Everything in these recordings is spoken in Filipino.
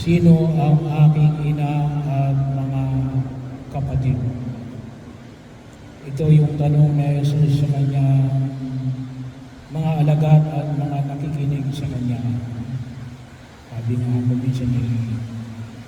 Sino ang aking ina at mga kapatid? Ito yung tanong ni Jesus sa kanya mga alagad at mga nakikinig sa kanya. Sabi nga ako minsan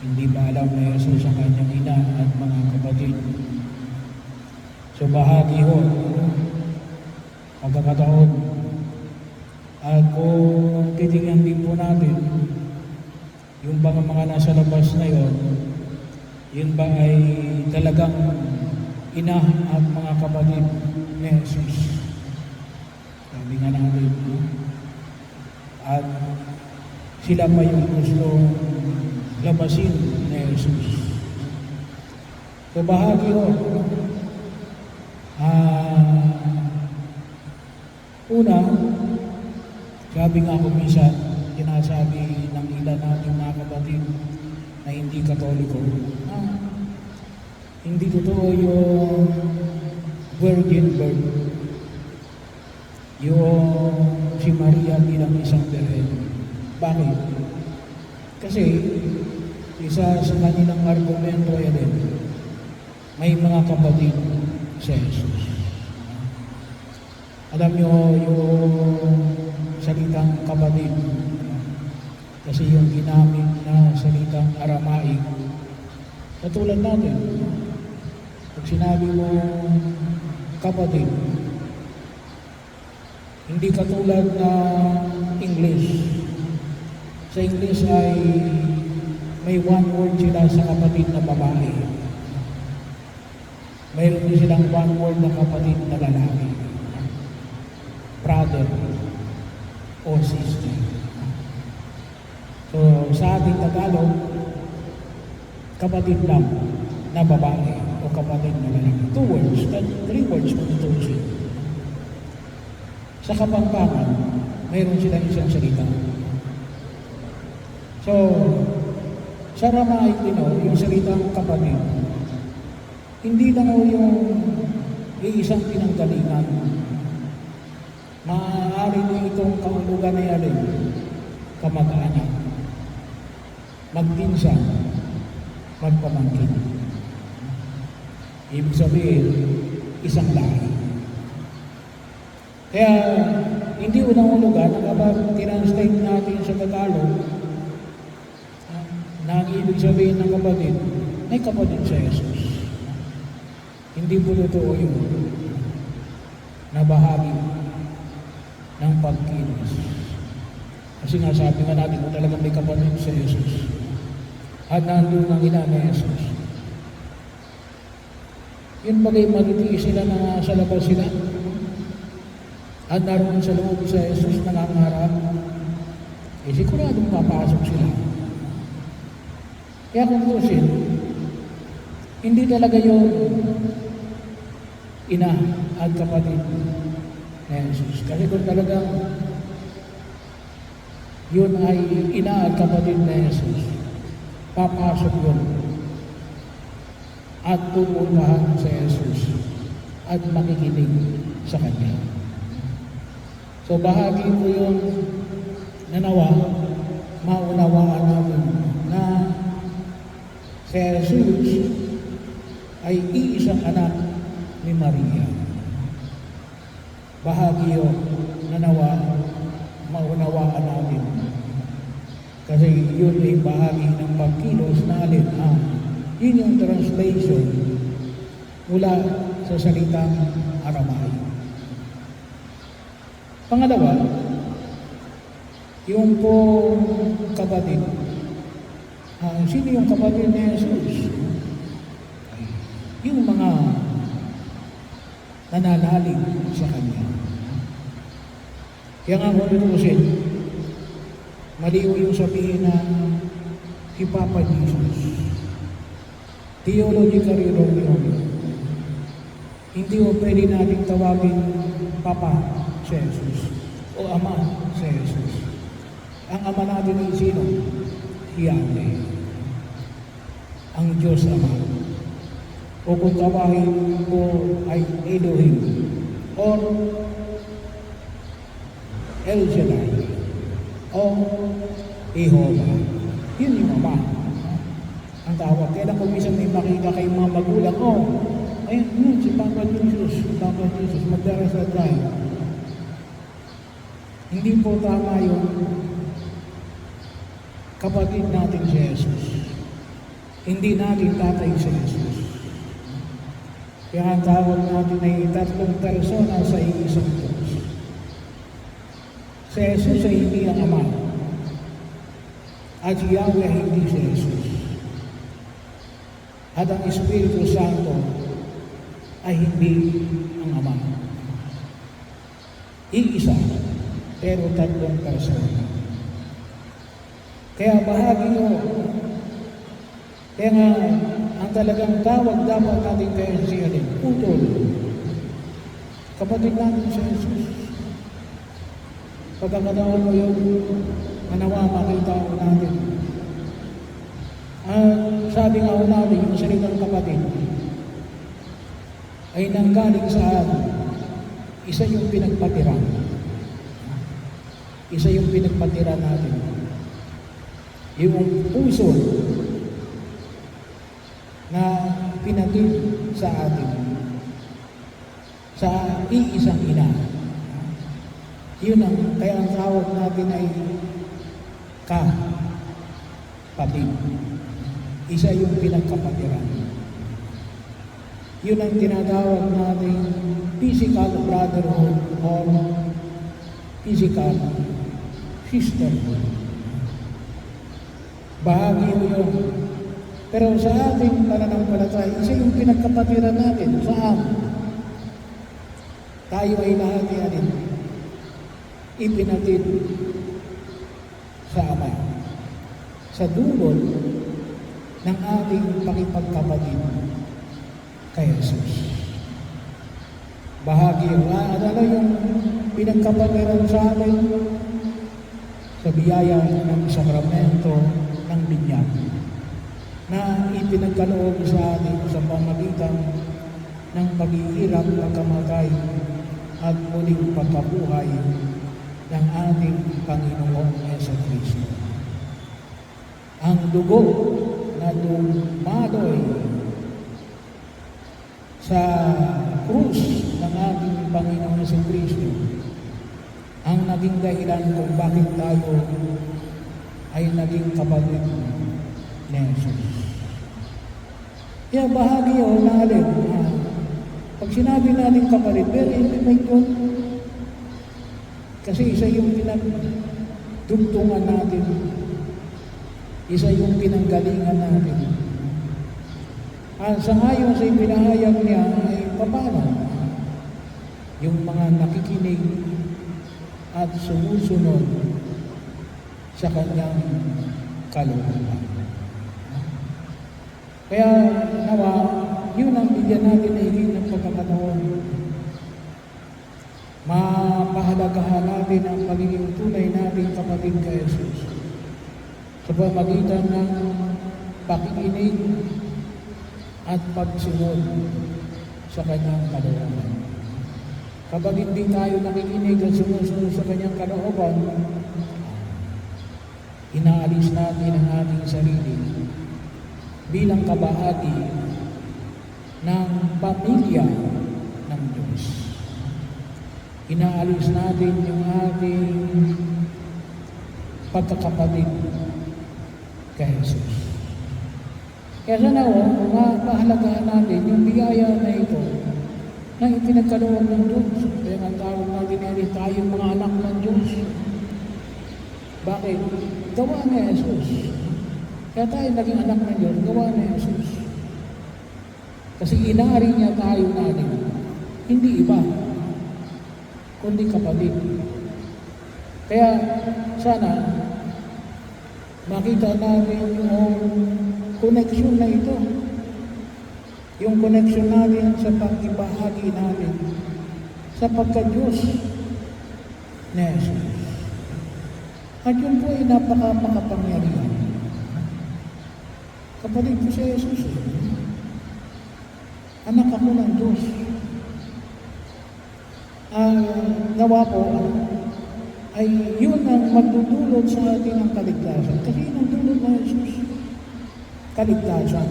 hindi ba alam ni Jesus ang kanyang ina at mga kapatid? So bahagi ho, pagkakataon. At kung titingnan din po natin, yung mga nasa labas na yun ba ay talagang ina at mga kapatid ni Jesus? Sabi nga natin, at sila pa yung gusto labasin ni Jesus. So bahagi ho, una, sabi nga ako minsan, sinasabi ng ilan nating mga kapatid na hindi Katoliko, hindi totoo yung virgin birth, yung si Maria bilang isang birhen. Bakit? Kasi isa sa kanilang argumento ay may mga kapatid sa Jesus. Alam nyo yung salitang kapatid, kasi yung ginamit na salitang Aramaic, katulad natin, pag sinabi mo kapatid, hindi katulad na English. Sa English ay may one word sila sa kapatid na babae. Mayroon din silang one word na kapatid na lalaki. Brother o sister. So, sa ating Tagalog, kapatid lang na babae o kapatid na lalaki. 2 words, 3 words kung tutusin. Sa Kapampangan, mayroon silang isang salita. So, sa Aramaic din yung salitang kapatid, hindi lang yung iisang pinanggalingan. Maaari din itong kaulugan na yan, kamag-anak, magpinsan, magpamangkin. Ibig sabihin, isang lahi. Kaya, hindi unang lugar na kapag tinranslate natin sa Tagalog, na ang ibig sabihin ng kapatid, may kapatid sa Jesus. Hindi po totoo yun na bahagi ng pagkilos. Kasi nga sabi nga natin kung talagang may kapatid sa Jesus at nandun ang ina ni Jesus. Yun bagay matitiis sila na sa labas sila at naroon sa loob sa Jesus nangangarap, siguradong papasok sila. Kaya kung tusin, hindi talaga yung ina at kapatid ni Jesus. Kasi kung talagang yun ay ina at kapatid ni Jesus, papasok yun at pupuntahan sa Jesus at makikinig sa Kanya. So bahagi ko yung nanawa, maunawaan natin na si Jesus ay iisang anak ni Maria. Bahagi yun nanawa, maunawaan natin. Kasi yun ay bahagi ng pagkilos na alin. Yun yung translation mula sa salitang Aramaic. Pangalawa, yung po kapatid. Sino yung kapatid ni Jesus? Yung mga nananalig sa Kanya. Kaya nga kung tutusin, maliw yung sabihin na si Papa Jesus. Theologically wrong yun. Hindi mo pwede natin tawagin Papa si Jesus o Ama si Jesus. Ang Ama natin ay sino? Yahweh. Ang Diyos Ama. O kung tawagin ko ay Elohim or El Shaddai o Jehovah. Yun yung Ama. Alam ko minsan may makita kayong mga magulang, oh, ayun, yun, si Papa Jesus, magdarasal tayo. Hindi po tama yung kapatid natin si Jesus. Hindi natin tatay si Jesus. Kaya ang tawag natin ay tatlong persona sa iisang Diyos. Si Jesus ay hindi ang Ama. At si Yahweh hindi si Jesus. At ang Espiritu Santo ay hindi ang Ama. Iisa, pero tatlong persona. Kaya bahagi nyo, kaya nga, ang talagang tawag dapat natin kay siya din, utol. Kapatid natin si Jesus. Pagkakataon mo yung manawa, makita ko natin. Sabi nga ko natin, yung salitang kapatid, ay nanggaling saan? Isa yung pinagpatiran. Isa yung pinagpatiran natin. Yung puso na pinatid sa atin sa iisang ina. Yun ang, kaya ang tawag natin ay kapatid. Isa yung pinagkapatiran. Yun ang tinatawag natin physical brotherhood or physical sisterhood. Bahagi mo yun. Pero sa ating pananampalataya, isa yung pinagkapatiran natin. Saan? Tayo ay lahat yan ipinatid sa Ama. Sa dulot ng ating pakipagkapatid kay Jesus. Bahagi yun. Ano yung pinagkapatiran sa atin? Sa biyaya ng sakramento ng binyag na ipinagkaloob sa atin sa pamagitan ng paghihirap, pagkamatay at muling pagkabuhay ng ating Panginoong Jesucristo. Ang dugo na dumaloy sa krus ng ating Panginoong Jesucristo ang naging dahilan kung bakit tayo ay naging kapatid ni Jesus. Kaya bahagi yun natin. Pag sinabi natin kapatid, very intimate yun. Kasi isa yung pinagdugtungan natin. Isa yung pinanggalingan natin. Sa ngayon sa ipinahayag niya ay paano? Yung mga nakikinig at sumusunod sa kanyang kalooban. Kaya nawa, yun ang bigyan natin na higit ng pagkakataon. Mapahalagahan natin ang pagiging tunay natin kapatid kay Jesus sa pamagitan ng pakikinig at pagsunod sa kanyang kalooban. Kapag hindi tayo nakikinig at sumusunod sa kanyang kalooban, inaalis natin ang ating sarili bilang kabahagi ng pamilya ng Diyos. Inaalis natin yung ating pagkakapatid kay Jesus. Kaya sana mapahalagahan natin yung biyaya na ito na ipinagkaloob ng Diyos. Kaya ang tawag natin ay tayong mga anak ng Diyos. Bakit? Gawa ni Jesus. Kaya tayo naging anak ng Diyos, gawa ni Jesus. Kasi inari niya tayo natin. Hindi iba, kundi kapatid. Kaya sana makita natin yung connection na ito. Yung connection natin sa pag-ibahagi natin sa pagka-Diyos ni Jesus. At yun po ay napaka-makapangyarihan. Kapatid ko si Jesus, anak ako ng Diyos. Nawa po ay yun ang magdudulot sa atin ng kaligtasan. Kasi yun ang dulot na Jesus. Kaligtasan.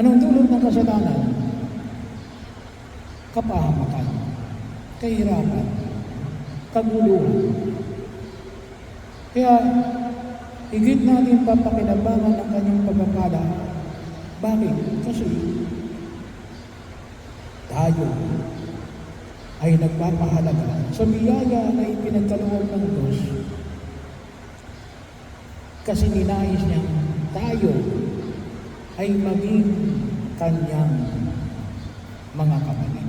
Anong dulot ng kasalanan? Kapahamakan, kahirapan, kaguluhan. Kaya, higit natin papakinabangan ang kanyang pagpapala. Bakit? Kasi tayo ay nagpapahalaga sa biyaya na ipinagkaloob ng Diyos kasi ninais niya tayo ay maging kanyang mga kapatid.